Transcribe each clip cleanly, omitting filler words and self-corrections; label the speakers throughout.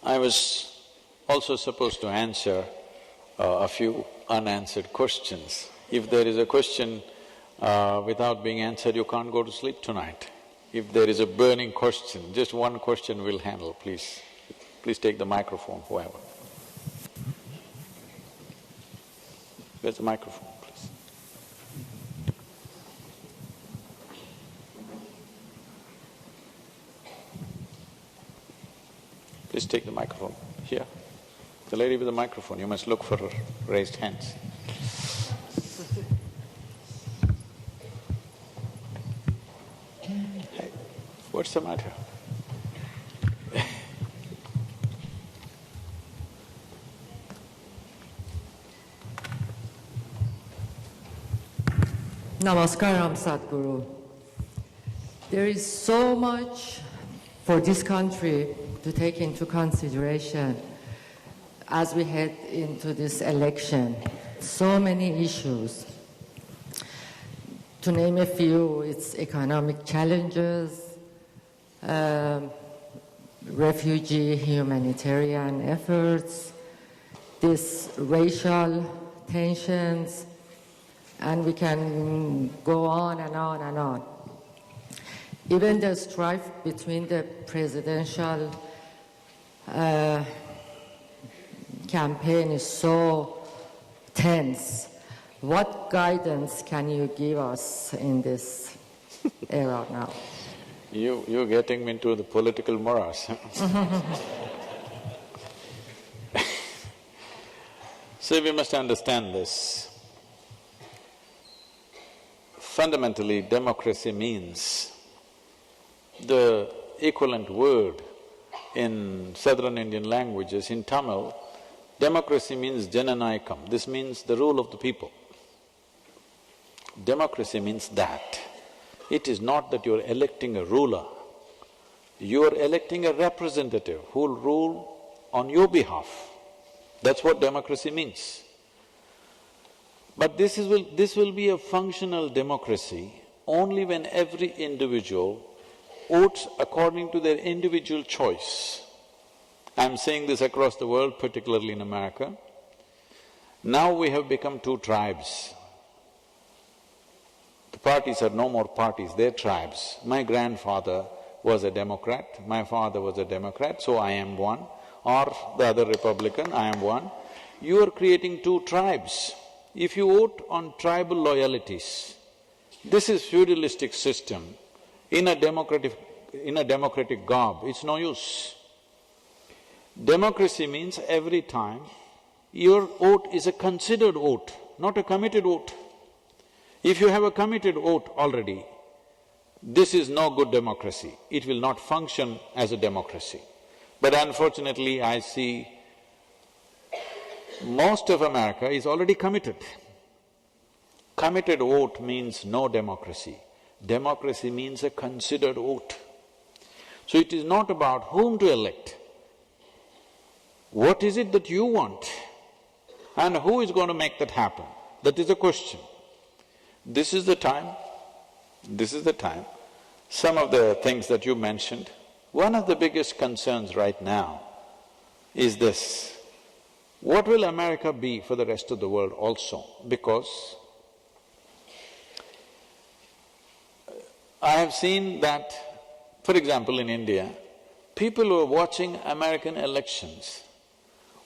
Speaker 1: I was also supposed to answer a few unanswered questions. If there is a question without being answered, you can't go to sleep tonight. If there is a burning question, just one question we'll handle, please. Please take the microphone, whoever. Where's the microphone, please? Please take the microphone. Here. The lady with the microphone, you must look for her raised hands. Hey, what's the matter?
Speaker 2: Namaskaram, Sadhguru. There is so much for this country to take into consideration as we head into this election. So many issues. To name a few, it's economic challenges, refugee humanitarian efforts, this racial tensions, and we can go on and on and on. Even the strife between the presidential campaign is so tense. What guidance can you give us in this era now?
Speaker 1: You're getting me into the political morass. So we must understand this. Fundamentally, democracy means, the equivalent word in southern Indian languages, in Tamil, democracy means Jananayakam. This means the rule of the people. Democracy means that. It is not that you're electing a ruler, you're electing a representative who'll rule on your behalf. That's what democracy means. But this will be a functional democracy only when every individual votes according to their individual choice. I'm saying this across the world, particularly in America. Now we have become two tribes. The parties are no more parties, they're tribes. My grandfather was a Democrat, my father was a Democrat, so I am one, or the other Republican, I am one. You are creating two tribes. If you vote on tribal loyalties, this is feudalistic system. In a democratic garb, it's no use. Democracy means every time your vote is a considered vote, not a committed vote. If you have a committed vote already, this is no good democracy. It will not function as a democracy. But unfortunately, I see most of America is already committed. Committed vote means no democracy. Democracy means a considered vote. So it is not about whom to elect. What is it that you want? And who is going to make that happen? That is the question. This is the time. Some of the things that you mentioned, one of the biggest concerns right now is this. What will America be for the rest of the world also? Because I have seen that, for example, in India, people who are watching American elections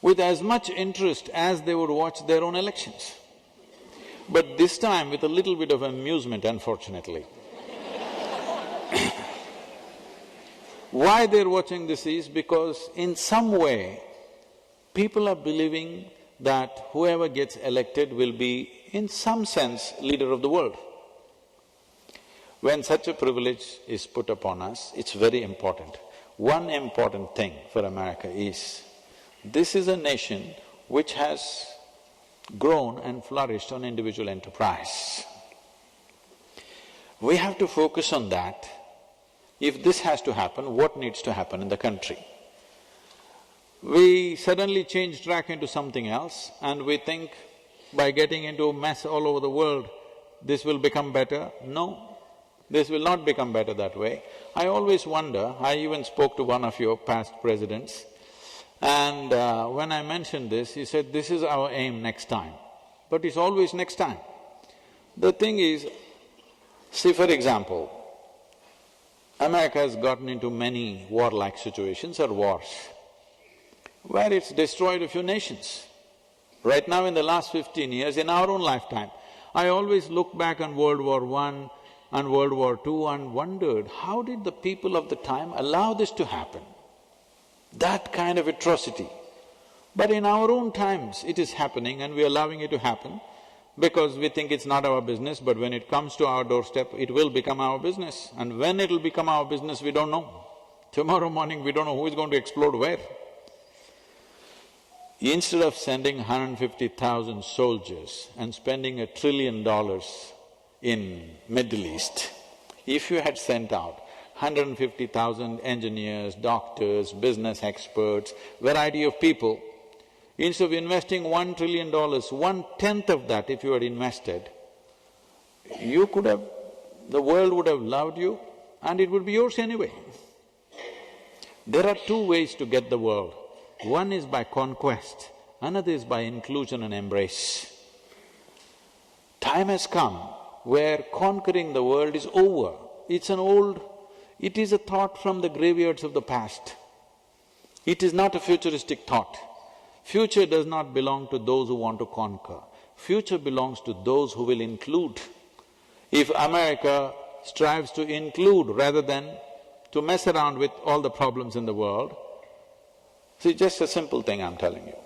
Speaker 1: with as much interest as they would watch their own elections. But this time with a little bit of amusement, unfortunately. Why they're watching this is because in some way, people are believing that whoever gets elected will be, in some sense, leader of the world. When such a privilege is put upon us, it's very important. One important thing for America is, this is a nation which has grown and flourished on individual enterprise. We have to focus on that. If this has to happen, what needs to happen in the country? We suddenly change track into something else and we think by getting into a mess all over the world, this will become better. No, this will not become better that way. I always wonder, I even spoke to one of your past presidents, And when I mentioned this, he said, this is our aim next time. But it's always next time. The thing is, see for example, America has gotten into many warlike situations or wars, where it's destroyed a few nations. Right now in the last 15 years, in our own lifetime, I always look back on World War I and World War II and wondered, how did the people of the time allow this to happen? That kind of atrocity. But in our own times, it is happening and we're allowing it to happen because we think it's not our business, but when it comes to our doorstep, it will become our business. And when it'll become our business, we don't know. Tomorrow morning, we don't know who is going to explode where. Instead of sending 150,000 soldiers and spending $1 trillion in Middle East, if you had sent out 150,000 engineers, doctors, business experts, variety of people, instead of investing $1 trillion, 1/10 of that if you had invested, you could have… the world would have loved you and it would be yours anyway. There are two ways to get the world. One is by conquest, another is by inclusion and embrace. Time has come where conquering the world is over. It's an old… it is a thought from the graveyards of the past. It is not a futuristic thought. Future does not belong to those who want to conquer. Future belongs to those who will include. If America strives to include rather than to mess around with all the problems in the world, see, just a simple thing I'm telling you.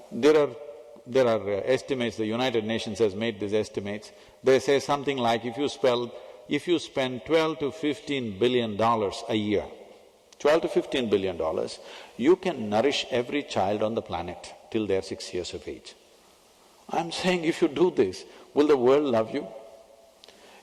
Speaker 1: There are estimates, the United Nations has made these estimates. They say something like if you spend $12 to $15 billion a year, $12 to $15 billion, you can nourish every child on the planet till they're 6 years of age. I'm saying if you do this, will the world love you?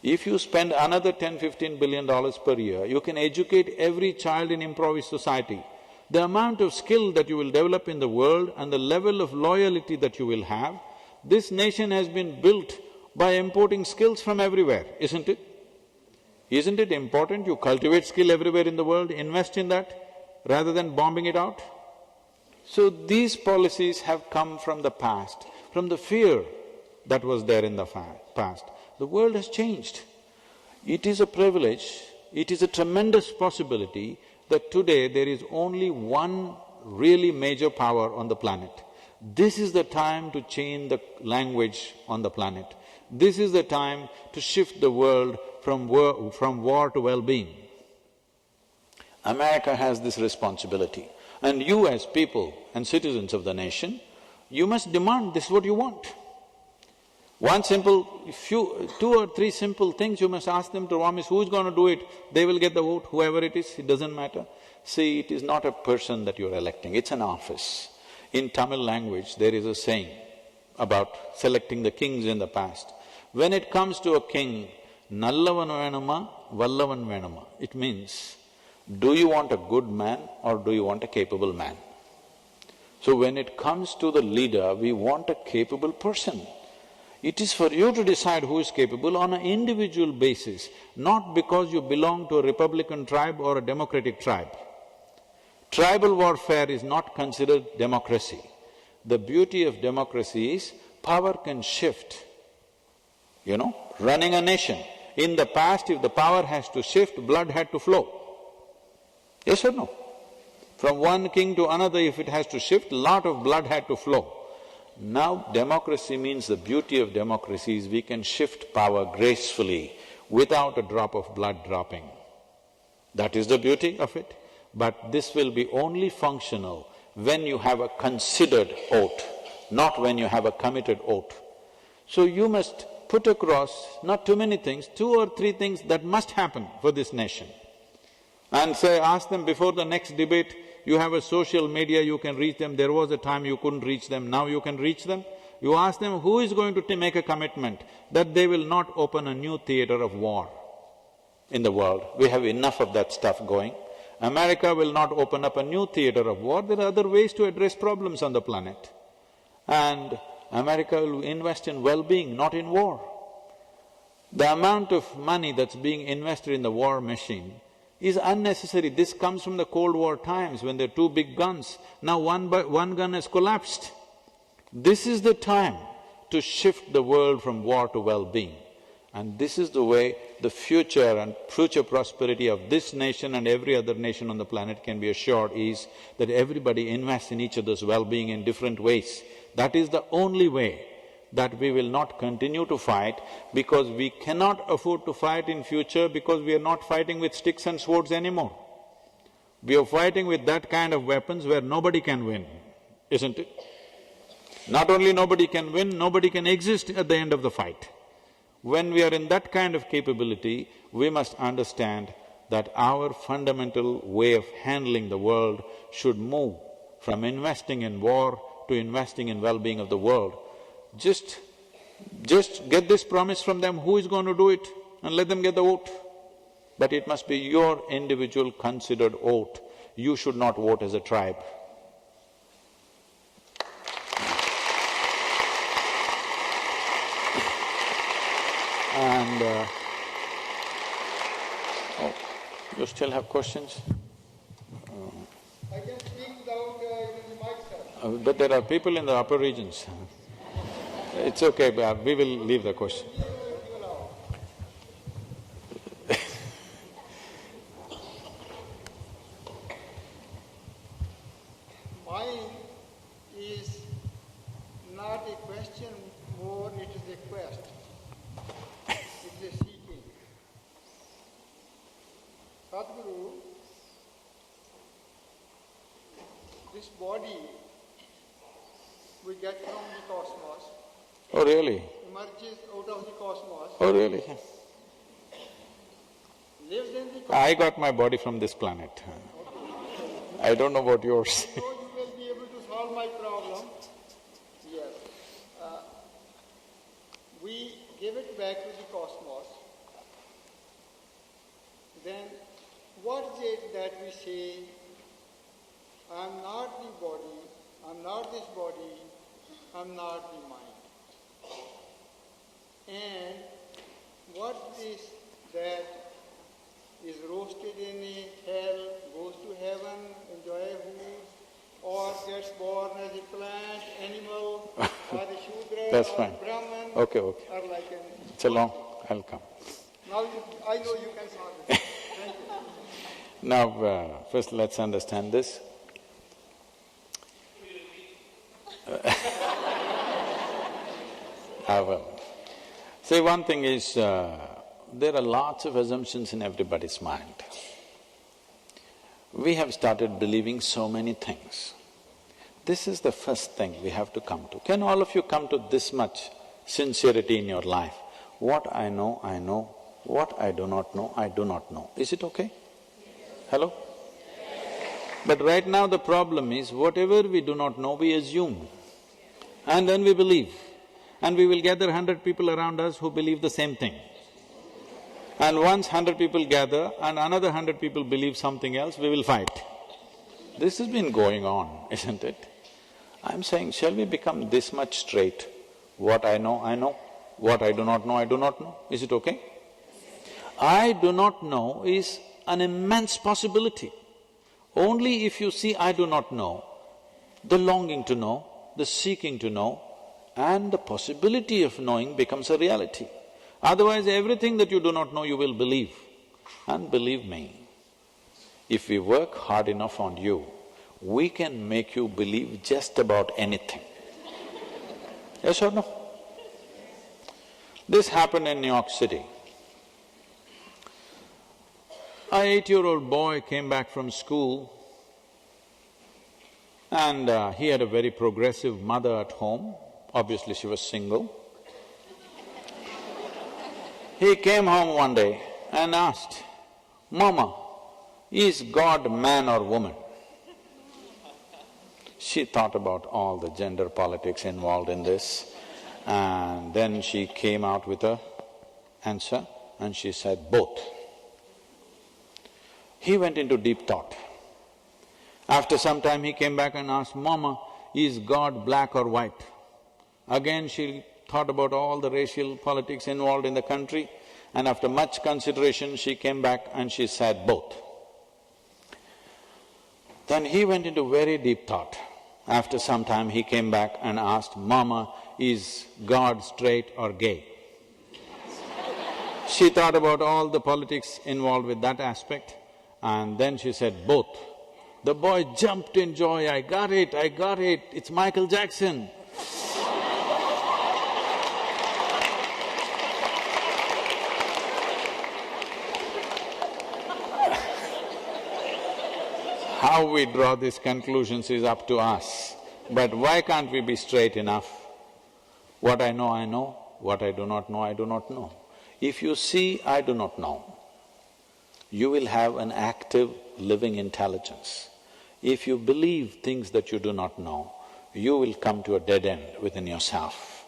Speaker 1: If you spend another $10–15 billion per year, you can educate every child in impoverished society. The amount of skill that you will develop in the world and the level of loyalty that you will have, this nation has been built by importing skills from everywhere, isn't it? Isn't it important you cultivate skill everywhere in the world, invest in that rather than bombing it out? So these policies have come from the past, from the fear that was there in the past. The world has changed. It is a privilege, it is a tremendous possibility that today there is only one really major power on the planet. This is the time to change the language on the planet. This is the time to shift the world from war to well-being. America has this responsibility, and you as people and citizens of the nation, you must demand this is what you want. Two or three simple things you must ask them to promise, who's going to do it, they will get the vote, whoever it is, it doesn't matter. See, it is not a person that you're electing, it's an office. In Tamil language, there is a saying about selecting the kings in the past. When it comes to a king, Nallavan venuma, Vallavan venuma, it means, do you want a good man or do you want a capable man? So when it comes to the leader, we want a capable person. It is for you to decide who is capable on an individual basis, not because you belong to a Republican tribe or a Democratic tribe. Tribal warfare is not considered democracy. The beauty of democracy is power can shift, running a nation. In the past, if the power has to shift, blood had to flow. Yes or no? From one king to another, if it has to shift, lot of blood had to flow. Now democracy means the beauty of democracy is we can shift power gracefully without a drop of blood dropping. That is the beauty of it. But this will be only functional when you have a considered oath, not when you have a committed oath. So you must put across not too many things, 2 or 3 things that must happen for this nation. And say, ask them before the next debate, you have a social media, you can reach them, there was a time you couldn't reach them, now you can reach them. You ask them who is going to make a commitment that they will not open a new theater of war in the world. We have enough of that stuff going. America will not open up a new theater of war, there are other ways to address problems on the planet. And America will invest in well-being, not in war. The amount of money that's being invested in the war machine is unnecessary. This comes from the Cold War times when there are two big guns. Now one gun has collapsed. This is the time to shift the world from war to well-being. And this is the way the future and future prosperity of this nation and every other nation on the planet can be assured, is that everybody invests in each other's well-being in different ways. That is the only way that we will not continue to fight, because we cannot afford to fight in future, because we are not fighting with sticks and swords anymore. We are fighting with that kind of weapons where nobody can win, isn't it? Not only nobody can win, nobody can exist at the end of the fight. When we are in that kind of capability, we must understand that our fundamental way of handling the world should move from investing in war to investing in well-being of the world. Just get this promise from them, who is going to do it, and let them get the vote. But it must be your individual considered vote. You should not vote as a tribe. And oh, you still have questions?
Speaker 3: I can speak without using the mic, sir.
Speaker 1: But there are people in the upper regions. It's okay, but we will leave the question.
Speaker 3: Mine is not a question, more it is a quest. It is a seeking. Sadhguru, this body we get from the cosmos,
Speaker 1: Oh, really?
Speaker 3: emerges out of the cosmos,
Speaker 1: Oh, really?
Speaker 3: lives in the cosmos.
Speaker 1: I got my body from this planet. I don't know about yours.
Speaker 3: So you will be able to solve my problem. Yes. We give it back to the cosmos. Then what is it that we say, I'm not the body, I'm not this body, I'm not the mind. And what is that is roasted in a hell, goes to heaven, enjoy food, or gets born as a plant, animal, or a Shudra,
Speaker 1: That's
Speaker 3: or
Speaker 1: fine.
Speaker 3: a Brahman,
Speaker 1: Okay.
Speaker 3: or like an…
Speaker 1: It's a long… I'll come.
Speaker 3: Now I know you can solve it. Thank you.
Speaker 1: Now, first let's understand this. See, one thing is, there are lots of assumptions in everybody's mind. We have started believing so many things. This is the first thing we have to come to. Can all of you come to this much sincerity in your life? What I know, I know. What I do not know, I do not know. Is it okay? Hello? But right now the problem is, whatever we do not know, we assume. And then we believe. And we will gather 100 people around us who believe the same thing. And once 100 people gather and another 100 people believe something else, we will fight. This has been going on, isn't it? I'm saying, shall we become this much straight? What I know, I know. What I do not know, I do not know. Is it okay? I do not know is an immense possibility. Only if you see I do not know, the longing to know, the seeking to know, and the possibility of knowing becomes a reality. Otherwise, everything that you do not know, you will believe. And believe me, if we work hard enough on you, we can make you believe just about anything. Yes or no? This happened in New York City. An 8-year-old boy came back from school and he had a very progressive mother at home. Obviously, she was single. He came home one day and asked, "Mama, is God man or woman?" She thought about all the gender politics involved in this, and then she came out with an answer and she said, "Both." He went into deep thought. After some time he came back and asked, "Mama, is God black or white?" Again she thought about all the racial politics involved in the country, and after much consideration she came back and she said, "Both." Then he went into very deep thought. After some time he came back and asked, "Mama, is God straight or gay?" She thought about all the politics involved with that aspect and then she said, "Both." The boy jumped in joy, I got it, it's Michael Jackson." How we draw these conclusions is up to us, but why can't we be straight enough? What I know, what I do not know, I do not know. If you see, I do not know, you will have an active, living intelligence. If you believe things that you do not know, you will come to a dead end within yourself.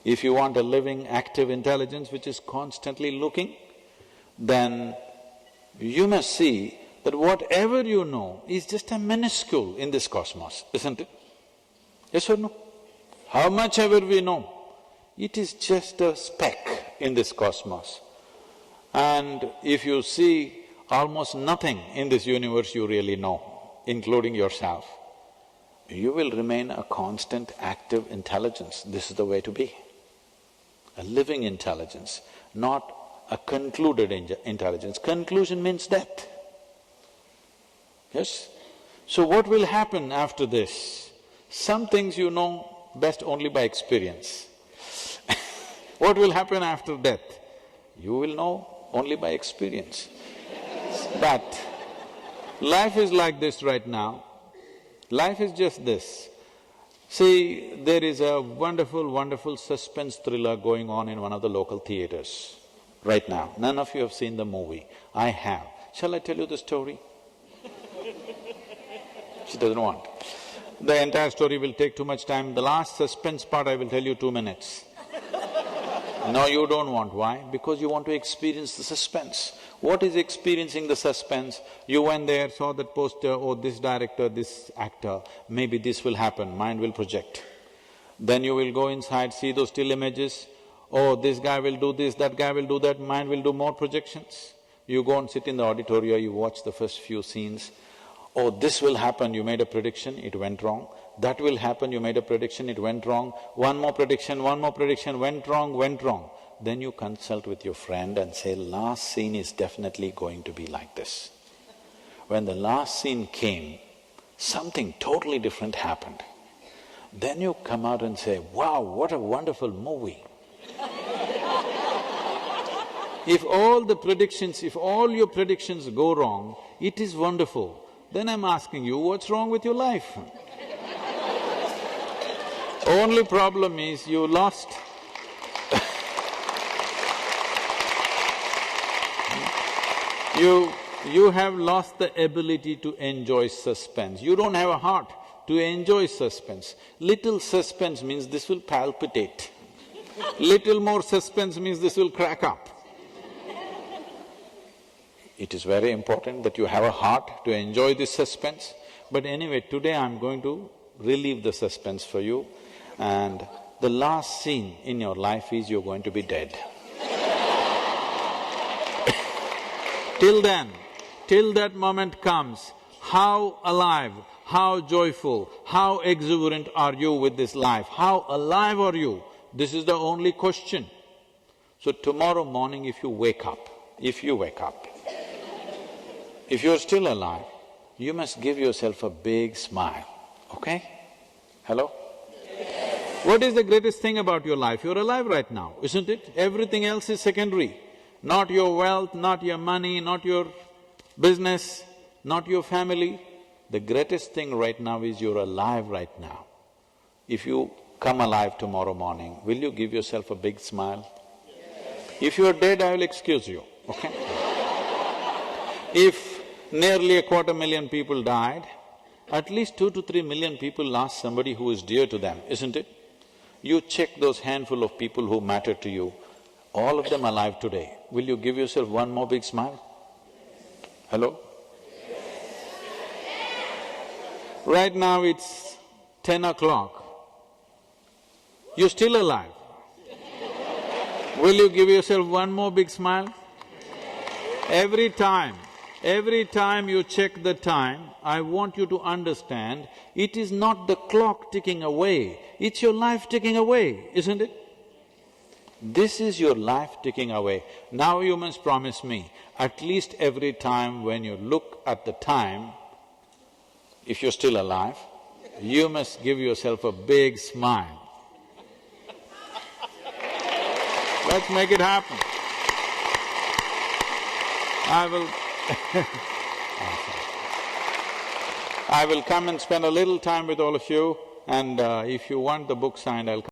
Speaker 1: If you want a living, active intelligence which is constantly looking, then you must see that whatever you know is just a minuscule in this cosmos, isn't it? Yes or no? How much ever we know, it is just a speck in this cosmos. And if you see almost nothing in this universe you really know, including yourself, you will remain a constant, active intelligence. This is the way to be. A living intelligence, not a concluded intelligence. Conclusion means death. Yes? So what will happen after this? Some things you know best only by experience. What will happen after death? You will know only by experience. But life is like this right now. Life is just this. See, there is a wonderful suspense thriller going on in one of the local theaters right now. None of you have seen the movie. I have. Shall I tell you the story? She doesn't want. The entire story will take too much time. The last suspense part I will tell you 2 minutes. No, you don't want. Why? Because you want to experience the suspense. What is experiencing the suspense? You went there, saw that poster, oh, this director, this actor, maybe this will happen, mind will project. Then you will go inside, see those still images, oh, this guy will do this, that guy will do that, mind will do more projections. You go and sit in the auditorium, you watch the first few scenes, oh, this will happen, you made a prediction, it went wrong. That will happen, you made a prediction, it went wrong. One more prediction, went wrong. Then you consult with your friend and say, last scene is definitely going to be like this. When the last scene came, something totally different happened. Then you come out and say, wow, what a wonderful movie. If all your predictions go wrong, it is wonderful. Then I'm asking you, what's wrong with your life? Only problem is you lost You have lost the ability to enjoy suspense. You don't have a heart to enjoy suspense. Little suspense means this will palpitate. Little more suspense means this will crack up. It is very important that you have a heart to enjoy this suspense. But anyway, today I'm going to relieve the suspense for you, and the last scene in your life is you're going to be dead. Till then, till that moment comes, how alive, how joyful, how exuberant are you with this life? How alive are you? This is the only question. So tomorrow morning if you wake up, if you're still alive, you must give yourself a big smile, okay? Hello? What is the greatest thing about your life? You're alive right now, isn't it? Everything else is secondary. Not your wealth, not your money, not your business, not your family. The greatest thing right now is you're alive right now. If you come alive tomorrow morning, will you give yourself a big smile? Yes. If you're dead, I will excuse you, okay? If nearly 250,000 people died, at least 2 to 3 million people lost somebody who is dear to them, isn't it? You check those handful of people who matter to you, all of them alive today. Will you give yourself one more big smile? Hello? Right now it's 10 o'clock. You're still alive. Will you give yourself one more big smile? Every time Every time you check the time, I want you to understand, it is not the clock ticking away, it's your life ticking away, isn't it? This is your life ticking away. Now you must promise me, at least every time when you look at the time, if you're still alive, you must give yourself a big smile. Let's make it happen. I will come and spend a little time with all of you, and if you want the book signed, I'll come.